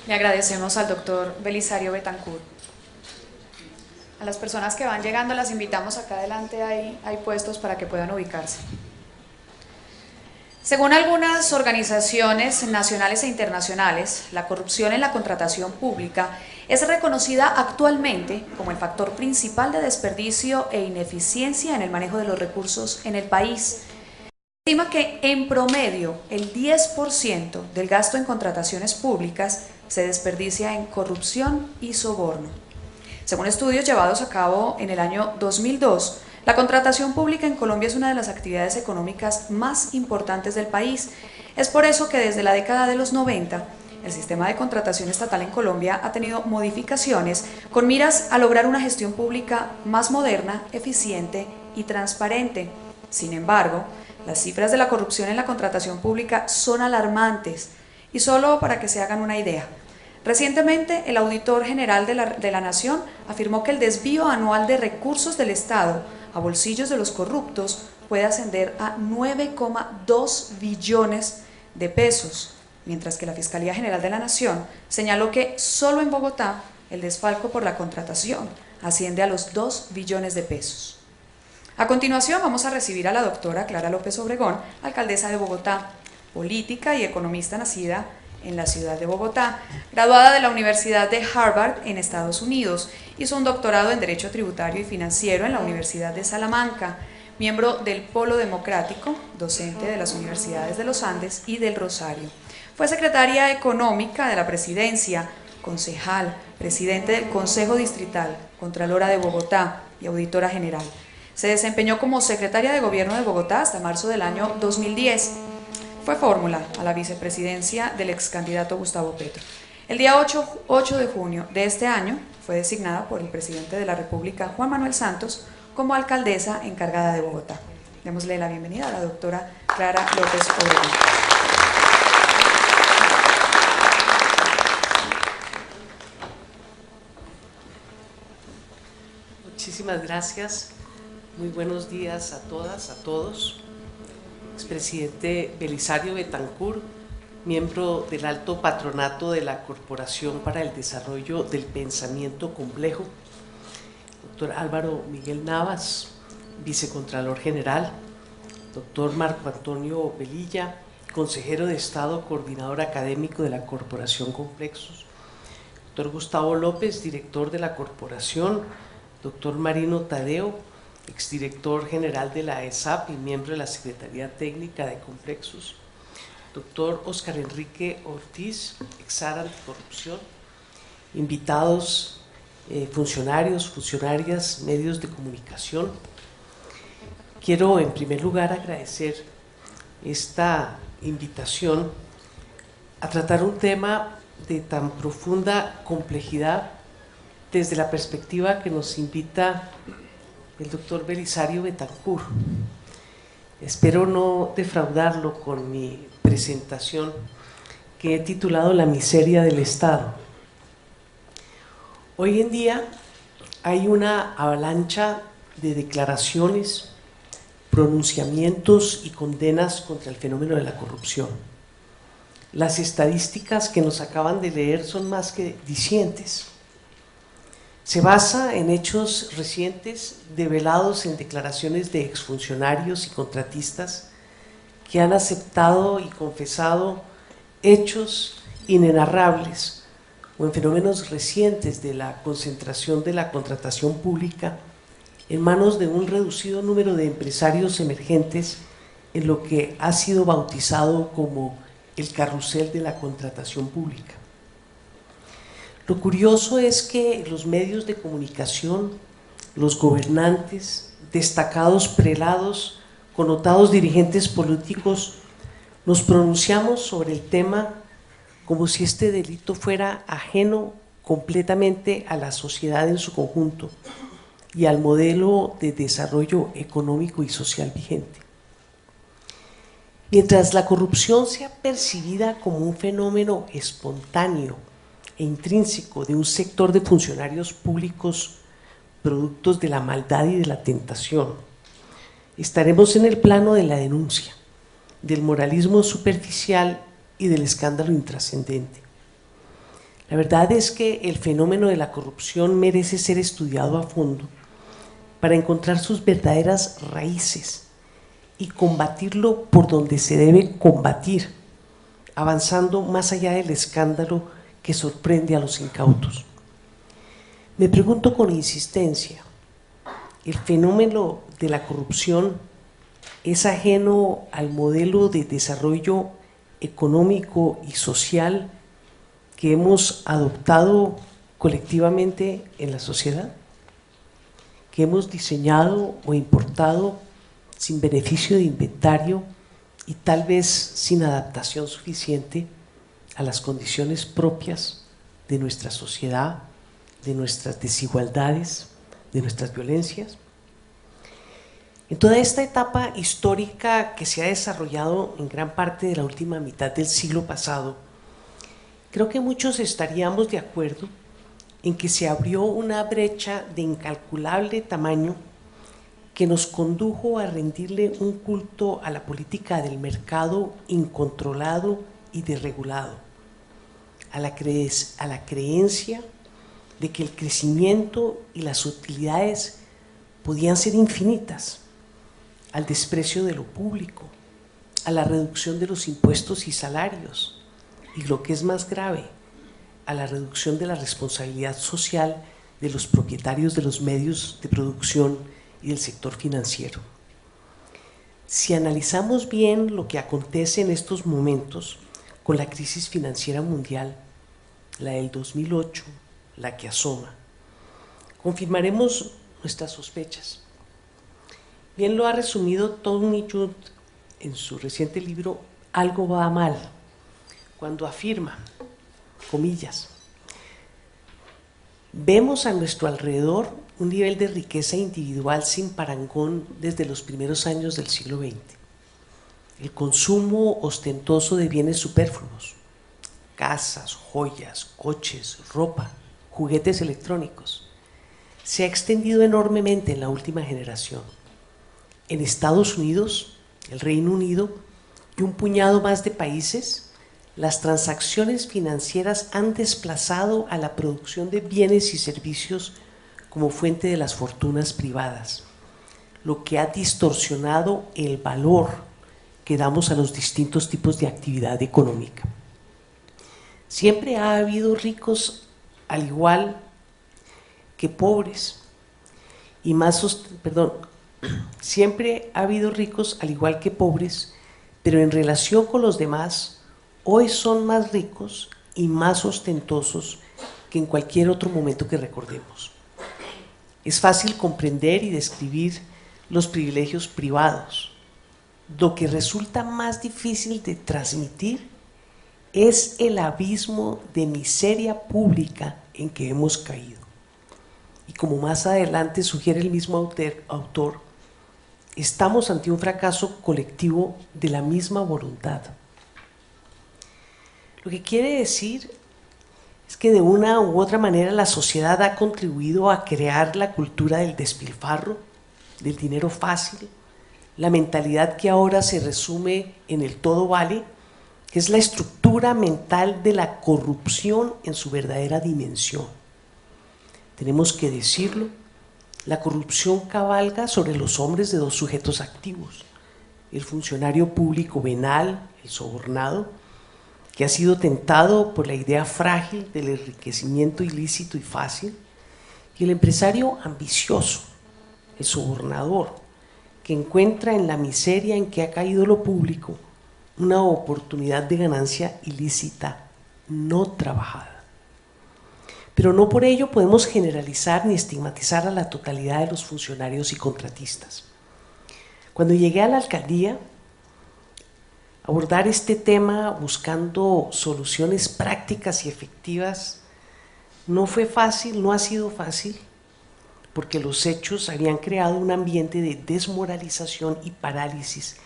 Le agradecemos al doctor Belisario Betancourt. A las personas que van llegando las invitamos acá adelante, hay puestos para que puedan ubicarse. Según algunas organizaciones nacionales e internacionales, la corrupción en la contratación pública es reconocida actualmente como el factor principal de desperdicio e ineficiencia en el manejo de los recursos en el país. Se estima que en promedio el 10% del gasto en contrataciones públicas se desperdicia en corrupción y soborno. Según estudios llevados a cabo en el año 2002, la contratación pública en Colombia es una de las actividades económicas más importantes del país. Es por eso que desde la década de los 90, el sistema de contratación estatal en Colombia ha tenido modificaciones con miras a lograr una gestión pública más moderna, eficiente y transparente. Sin embargo, las cifras de la corrupción en la contratación pública son alarmantes. Y solo para que se hagan una idea, recientemente el Auditor General de la Nación afirmó que el desvío anual de recursos del Estado a bolsillos de los corruptos puede ascender a 9,2 billones de pesos, mientras que la Fiscalía General de la Nación señaló que solo en Bogotá el desfalco por la contratación asciende a los 2 billones de pesos. A continuación vamos a recibir a la doctora Clara López Obregón, alcaldesa de Bogotá, política y economista nacida en la ciudad de Bogotá, graduada de la Universidad de Harvard en Estados Unidos, hizo un doctorado en Derecho Tributario y Financiero en la Universidad de Salamanca, miembro del Polo Democrático, docente de las Universidades de los Andes y del Rosario. Fue secretaria económica de la Presidencia, concejal, presidente del Consejo Distrital, contralora de Bogotá y auditora general. Se desempeñó como secretaria de Gobierno de Bogotá hasta marzo del año 2010. Fue fórmula a la vicepresidencia del ex candidato Gustavo Petro. El día 8 de junio de este año fue designada por el presidente de la República, Juan Manuel Santos, como alcaldesa encargada de Bogotá. Démosle la bienvenida a la doctora Clara López Obregón. Muchísimas gracias. Muy buenos días a todas, a todos. Expresidente Belisario Betancourt, miembro del Alto Patronato de la Corporación para el Desarrollo del Pensamiento Complejo, doctor Álvaro Miguel Navas, vicecontralor general, doctor Marco Antonio Velilla, consejero de Estado, coordinador académico de la Corporación Complexos, doctor Gustavo López, director de la Corporación, doctor Marino Tadeo, exdirector general de la ESAP y miembro de la Secretaría Técnica de Complexos, doctor Óscar Enrique Ortiz, exar anticorrupción, invitados, funcionarios, funcionarias, medios de comunicación. Quiero en primer lugar agradecer esta invitación a tratar un tema de tan profunda complejidad desde la perspectiva que nos invita el doctor Belisario Betancourt. Espero no defraudarlo con mi presentación que he titulado La miseria del Estado. Hoy en día hay una avalancha de declaraciones, pronunciamientos y condenas contra el fenómeno de la corrupción. Las estadísticas que nos acaban de leer son más que dicientes. Se basa en hechos recientes develados en declaraciones de exfuncionarios y contratistas que han aceptado y confesado hechos inenarrables o en fenómenos recientes de la concentración de la contratación pública en manos de un reducido número de empresarios emergentes en lo que ha sido bautizado como el carrusel de la contratación pública. Lo curioso es que los medios de comunicación, los gobernantes, destacados prelados, connotados dirigentes políticos, nos pronunciamos sobre el tema como si este delito fuera ajeno completamente a la sociedad en su conjunto y al modelo de desarrollo económico y social vigente. Mientras la corrupción sea percibida como un fenómeno espontáneo e intrínseco de un sector de funcionarios públicos productos de la maldad y de la tentación, estaremos en el plano de la denuncia, del moralismo superficial y del escándalo intrascendente. La verdad es que el fenómeno de la corrupción merece ser estudiado a fondo para encontrar sus verdaderas raíces y combatirlo por donde se debe combatir, avanzando más allá del escándalo que sorprende a los incautos. Me pregunto con insistencia, ¿el fenómeno de la corrupción es ajeno al modelo de desarrollo económico y social que hemos adoptado colectivamente en la sociedad? ¿Que hemos diseñado o importado sin beneficio de inventario y tal vez sin adaptación suficiente a las condiciones propias de nuestra sociedad, de nuestras desigualdades, de nuestras violencias? En toda esta etapa histórica que se ha desarrollado en gran parte de la última mitad del siglo pasado, creo que muchos estaríamos de acuerdo en que se abrió una brecha de incalculable tamaño que nos condujo a rendirle un culto a la política del mercado incontrolado y desregulado, a la creencia de que el crecimiento y las utilidades podían ser infinitas, al desprecio de lo público, a la reducción de los impuestos y salarios, y lo que es más grave, a la reducción de la responsabilidad social de los propietarios de los medios de producción y del sector financiero. Si analizamos bien lo que acontece en estos momentos con la crisis financiera mundial, la del 2008, la que asoma, confirmaremos nuestras sospechas. Bien lo ha resumido Tony Judt en su reciente libro Algo va mal, cuando afirma, comillas, vemos a nuestro alrededor un nivel de riqueza individual sin parangón desde los primeros años del siglo XX. El consumo ostentoso de bienes superfluos, casas, joyas, coches, ropa, juguetes electrónicos, se ha extendido enormemente en la última generación. En Estados Unidos, el Reino Unido y un puñado más de países, las transacciones financieras han desplazado a la producción de bienes y servicios como fuente de las fortunas privadas, lo que ha distorsionado el valor que damos a los distintos tipos de actividad económica. Siempre ha habido ricos al igual que pobres y siempre ha habido ricos al igual que pobres, pero en relación con los demás, hoy son más ricos y más ostentosos que en cualquier otro momento que recordemos. Es fácil comprender y describir los privilegios privados. Lo que resulta más difícil de transmitir es el abismo de miseria pública en que hemos caído. Y como más adelante sugiere el mismo autor, estamos ante un fracaso colectivo de la misma voluntad. Lo que quiere decir es que de una u otra manera la sociedad ha contribuido a crear la cultura del despilfarro, del dinero fácil, la mentalidad que ahora se resume en el todo vale, que es la estructura mental de la corrupción en su verdadera dimensión. Tenemos que decirlo, la corrupción cabalga sobre los hombres de dos sujetos activos, el funcionario público venal, el sobornado, que ha sido tentado por la idea frágil del enriquecimiento ilícito y fácil, y el empresario ambicioso, el sobornador, que encuentra en la miseria en que ha caído lo público una oportunidad de ganancia ilícita no trabajada. Pero no por ello podemos generalizar ni estigmatizar a la totalidad de los funcionarios y contratistas. Cuando llegué a la alcaldía, abordar este tema buscando soluciones prácticas y efectivas no fue fácil, no ha sido fácil, porque los hechos habían creado un ambiente de desmoralización y parálisis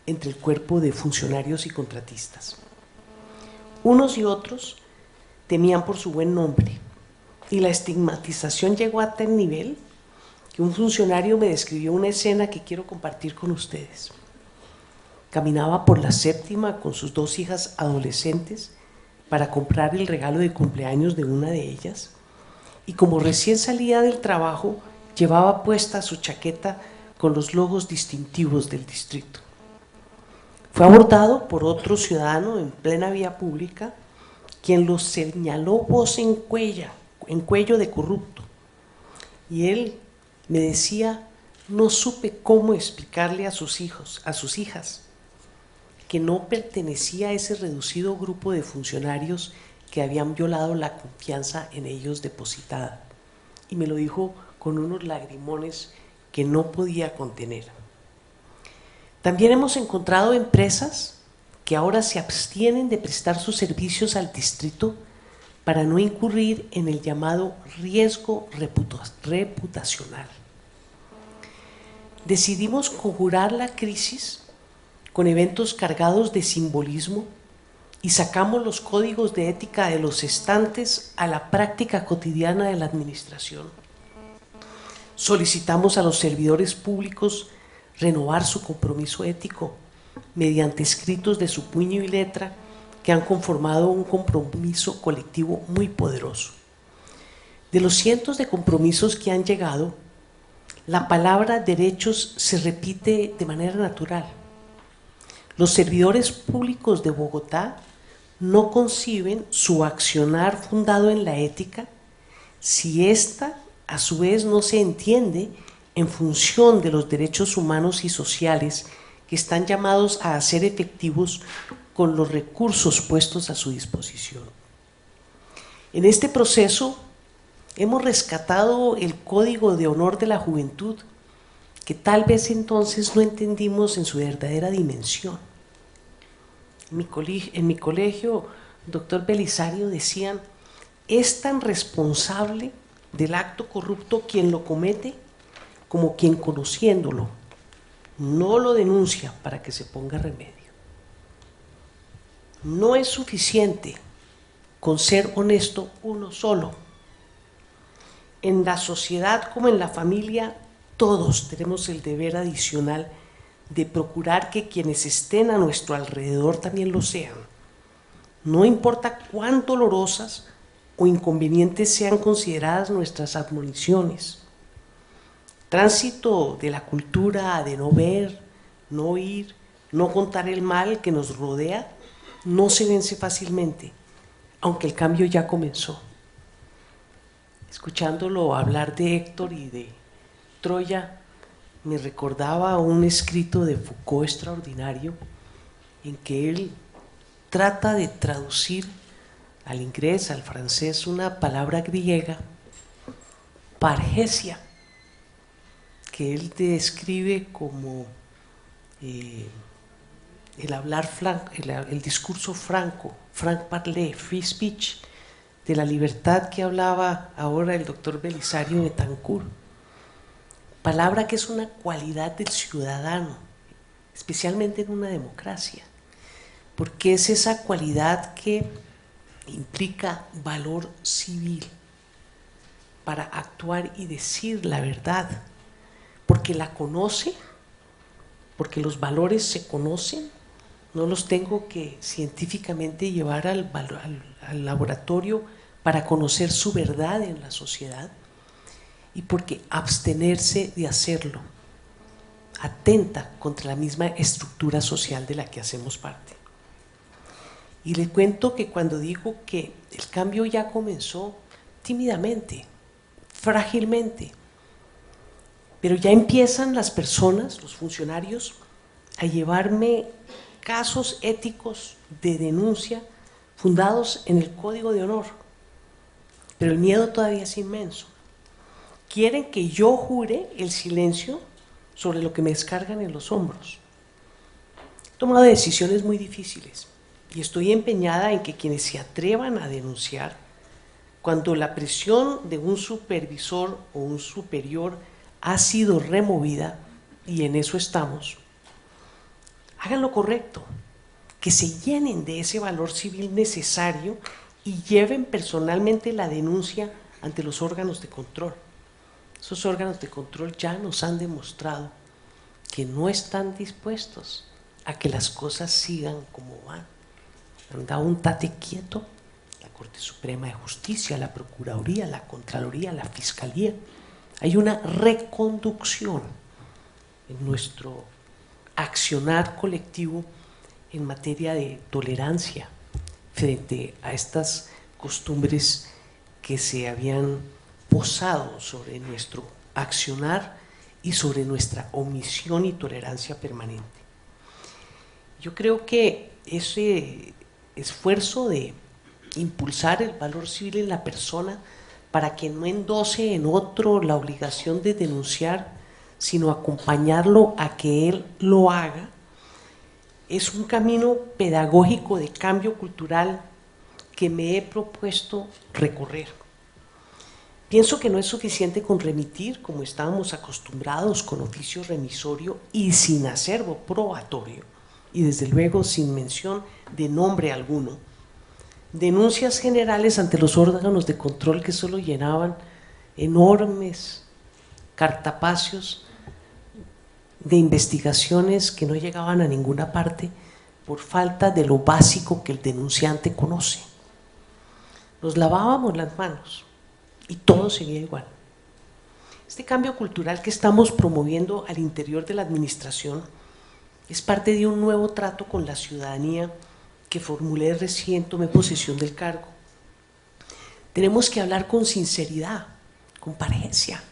entre el cuerpo de funcionarios y contratistas. Unos y otros temían por su buen nombre, y la estigmatización llegó a tal nivel que un funcionario me describió una escena que quiero compartir con ustedes. Caminaba por la séptima con sus dos hijas adolescentes para comprar el regalo de cumpleaños de una de ellas, y como recién salía del trabajo, llevaba puesta su chaqueta con los logos distintivos del distrito. Fue abordado por otro ciudadano en plena vía pública, quien lo señaló voz en cuello de corrupto. Y él me decía: no supe cómo explicarle a sus hijas, que no pertenecía a ese reducido grupo de funcionarios que habían violado la confianza en ellos depositada. Y me lo dijo con unos lagrimones que no podía contener. También hemos encontrado empresas que ahora se abstienen de prestar sus servicios al distrito para no incurrir en el llamado riesgo reputacional. Decidimos conjurar la crisis con eventos cargados de simbolismo y sacamos los códigos de ética de los estantes a la práctica cotidiana de la administración. Solicitamos a los servidores públicos renovar su compromiso ético mediante escritos de su puño y letra que han conformado un compromiso colectivo muy poderoso. De los cientos de compromisos que han llegado, la palabra derechos se repite de manera natural. Los servidores públicos de Bogotá no conciben su accionar fundado en la ética si ésta a su vez no se entiende en función de los derechos humanos y sociales que están llamados a ser efectivos con los recursos puestos a su disposición. En este proceso hemos rescatado el código de honor de la juventud, que tal vez entonces no entendimos en su verdadera dimensión. En mi colegio, doctor Belisario, decían: es tan responsable del acto corrupto quien lo comete como quien, conociéndolo, no lo denuncia para que se ponga remedio. No es suficiente con ser honesto uno solo. En la sociedad como en la familia, todos tenemos el deber adicional de procurar que quienes estén a nuestro alrededor también lo sean. No importa cuán dolorosas o inconvenientes sean consideradas nuestras admoniciones. Tránsito de la cultura de no ver, no oír, no contar el mal que nos rodea, no se vence fácilmente, aunque el cambio ya comenzó. Escuchándolo hablar de Héctor y de Troya, me recordaba un escrito de Foucault extraordinario, en que él trata de traducir al inglés, al francés, una palabra griega, pargesia, que él describe como el hablar franco, el discurso franco, franc parler, free speech, de la libertad que hablaba ahora el doctor Belisario Betancourt. Palabra que es una cualidad del ciudadano, especialmente en una democracia, porque es esa cualidad que implica valor civil para actuar y decir la verdad, porque la conoce, porque los valores se conocen, no los tengo que científicamente llevar al laboratorio para conocer su verdad en la sociedad, y porque abstenerse de hacerlo atenta contra la misma estructura social de la que hacemos parte. Y le cuento que cuando digo que el cambio ya comenzó, tímidamente, frágilmente, pero ya empiezan las personas, los funcionarios, a llevarme casos éticos de denuncia fundados en el Código de Honor, pero el miedo todavía es inmenso. Quieren que yo jure el silencio sobre lo que me descargan en los hombros. He tomado decisiones muy difíciles y estoy empeñada en que quienes se atrevan a denunciar, cuando la presión de un supervisor o un superior ha sido removida, y en eso estamos, hagan lo correcto, que se llenen de ese valor civil necesario y lleven personalmente la denuncia ante los órganos de control. Esos órganos de control ya nos han demostrado que no están dispuestos a que las cosas sigan como van. Han dado un tate quieto Corte Suprema de Justicia, la Procuraduría, la Contraloría, la Fiscalía. Hay una reconducción en nuestro accionar colectivo en materia de tolerancia frente a estas costumbres que se habían posado sobre nuestro accionar y sobre nuestra omisión y tolerancia permanente. Yo creo que ese esfuerzo de impulsar el valor civil en la persona para que no endose en otro la obligación de denunciar, sino acompañarlo a que él lo haga, es un camino pedagógico de cambio cultural que me he propuesto recorrer. Pienso que no es suficiente con remitir, como estábamos acostumbrados, con oficio remisorio y sin acervo probatorio, y desde luego sin mención de nombre alguno, denuncias generales ante los órganos de control que solo llenaban enormes cartapacios de investigaciones que no llegaban a ninguna parte por falta de lo básico que el denunciante conoce. Nos lavábamos las manos y todo seguía igual. Este cambio cultural que estamos promoviendo al interior de la administración es parte de un nuevo trato con la ciudadanía que formulé recién tomé posesión del cargo. Tenemos que hablar con sinceridad, con parencia,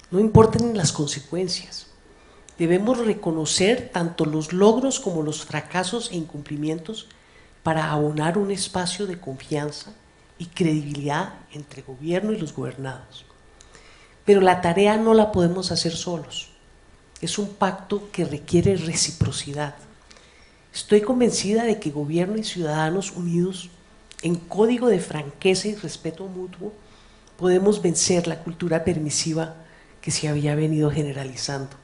no importan las consecuencias. Debemos reconocer tanto los logros como los fracasos e incumplimientos para abonar un espacio de confianza y credibilidad entre gobierno y los gobernados. Pero la tarea no la podemos hacer solos. Es un pacto que requiere reciprocidad. Estoy convencida de que gobierno y ciudadanos unidos en código de franqueza y respeto mutuo podemos vencer la cultura permisiva que se había venido generalizando,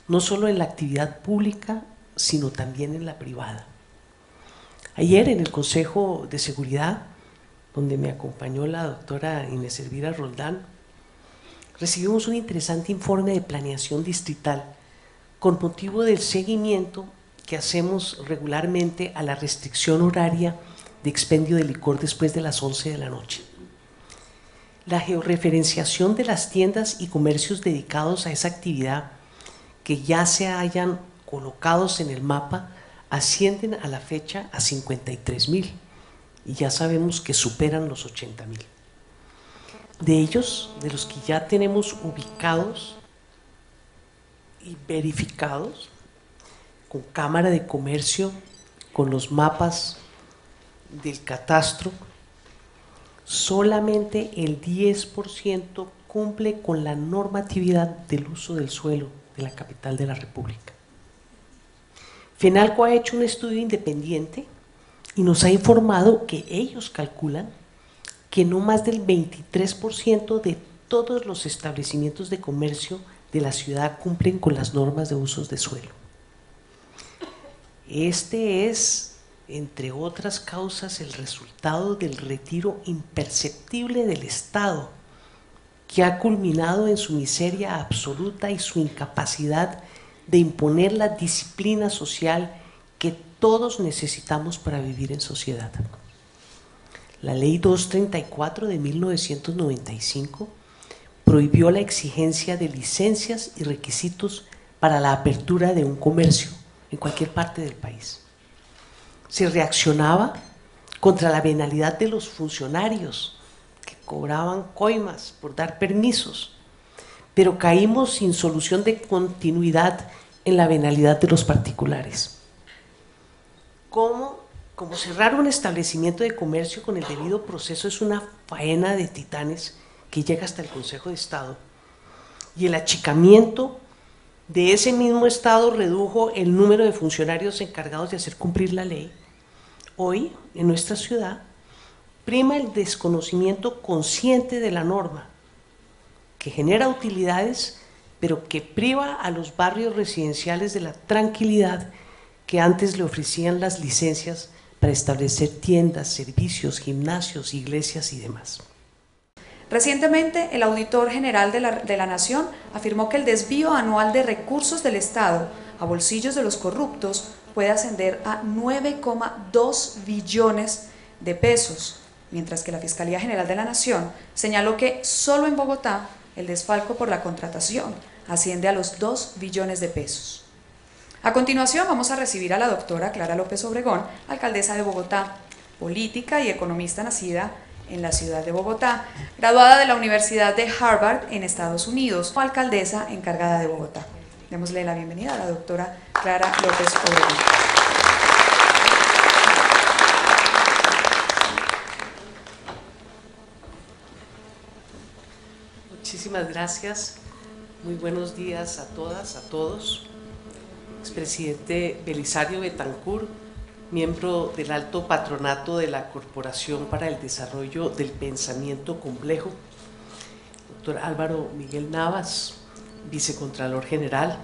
no solo en la actividad pública, sino también en la privada. Ayer en el Consejo de Seguridad, donde me acompañó la doctora Inés Elvira Roldán, recibimos un interesante informe de planeación distrital con motivo del seguimiento que hacemos regularmente a la restricción horaria de expendio de licor después de las 11 de la noche. La georreferenciación de las tiendas y comercios dedicados a esa actividad que ya se hayan colocados en el mapa ascienden a la fecha a 53,000 y ya sabemos que superan los 80,000. De ellos, de los que ya tenemos ubicados y verificados, con Cámara de Comercio, con los mapas del catastro, solamente el 10% cumple con la normatividad del uso del suelo de la capital de la República. FENALCO ha hecho un estudio independiente y nos ha informado que ellos calculan que no más del 23% de todos los establecimientos de comercio de la ciudad cumplen con las normas de usos de suelo. Este es, entre otras causas, el resultado del retiro imperceptible del Estado, que ha culminado en su miseria absoluta y su incapacidad de imponer la disciplina social que todos necesitamos para vivir en sociedad. La Ley 234 de 1995 prohibió la exigencia de licencias y requisitos para la apertura de un comercio en cualquier parte del país. Se reaccionaba contra la venalidad de los funcionarios que cobraban coimas por dar permisos, pero caímos sin solución de continuidad en la venalidad de los particulares. Como cerrar un establecimiento de comercio con el debido proceso es una faena de titanes que llega hasta el Consejo de Estado, y el achicamiento de ese mismo Estado redujo el número de funcionarios encargados de hacer cumplir la ley. Hoy, en nuestra ciudad, prima el desconocimiento consciente de la norma, que genera utilidades, pero que priva a los barrios residenciales de la tranquilidad que antes le ofrecían las licencias para establecer tiendas, servicios, gimnasios, iglesias y demás. Recientemente, el Auditor General de la Nación afirmó que el desvío anual de recursos del Estado a bolsillos de los corruptos puede ascender a 9,2 billones de pesos. mientras que la Fiscalía General de la Nación señaló que solo en Bogotá el desfalco por la contratación asciende a los 2 billones de pesos. A continuación vamos a recibir a la doctora Clara López Obregón, alcaldesa de Bogotá, política y economista nacida en la ciudad de Bogotá, graduada de la Universidad de Harvard en Estados Unidos, alcaldesa encargada de Bogotá. Démosle la bienvenida a la doctora Clara López Obregón. Muchísimas gracias. Muy buenos días a todas, a todos. Expresidente Belisario Betancur, miembro del Alto Patronato de la Corporación para el Desarrollo del Pensamiento Complejo, doctor Álvaro Miguel Navas, vicecontralor general.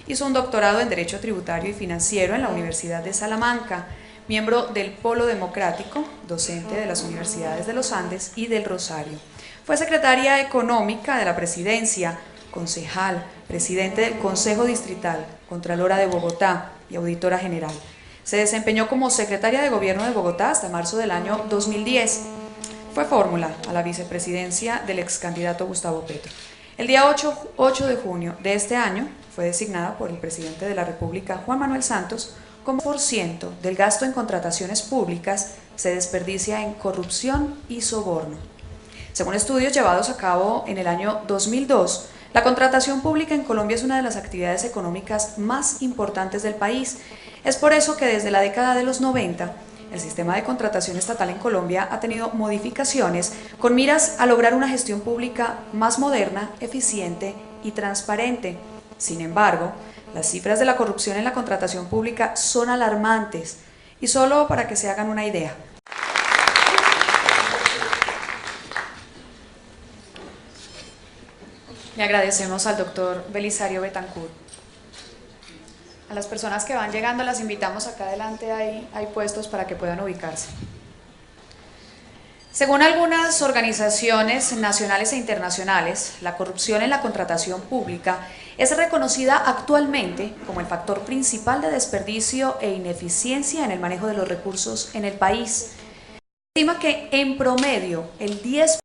Hizo un doctorado en Derecho Tributario y Financiero en la Universidad de Salamanca, miembro del Polo Democrático, docente de las Universidades de los Andes y del Rosario. Fue secretaria económica de la Presidencia, concejal, presidente del Consejo Distrital, contralora de Bogotá y auditora general. Se desempeñó como secretaria de Gobierno de Bogotá hasta marzo del año 2010. Fue fórmula a la vicepresidencia del ex candidato Gustavo Petro. El día 8 de junio de este año fue designada por el presidente de la República, Juan Manuel Santos, como % del gasto en contrataciones públicas se desperdicia en corrupción y soborno. Según estudios llevados a cabo en el año 2002, la contratación pública en Colombia es una de las actividades económicas más importantes del país. Es por eso que desde la década de los 90, el sistema de contratación estatal en Colombia ha tenido modificaciones con miras a lograr una gestión pública más moderna, eficiente y transparente. Sin embargo, las cifras de la corrupción en la contratación pública son alarmantes. Y solo para que se hagan una idea, le agradecemos al doctor Belisario Betancur. A las personas que van llegando las invitamos acá adelante, hay puestos para que puedan ubicarse. Según algunas organizaciones nacionales e internacionales, la corrupción en la contratación pública es reconocida actualmente como el factor principal de desperdicio e ineficiencia en el manejo de los recursos en el país. Se estima que en promedio el 10%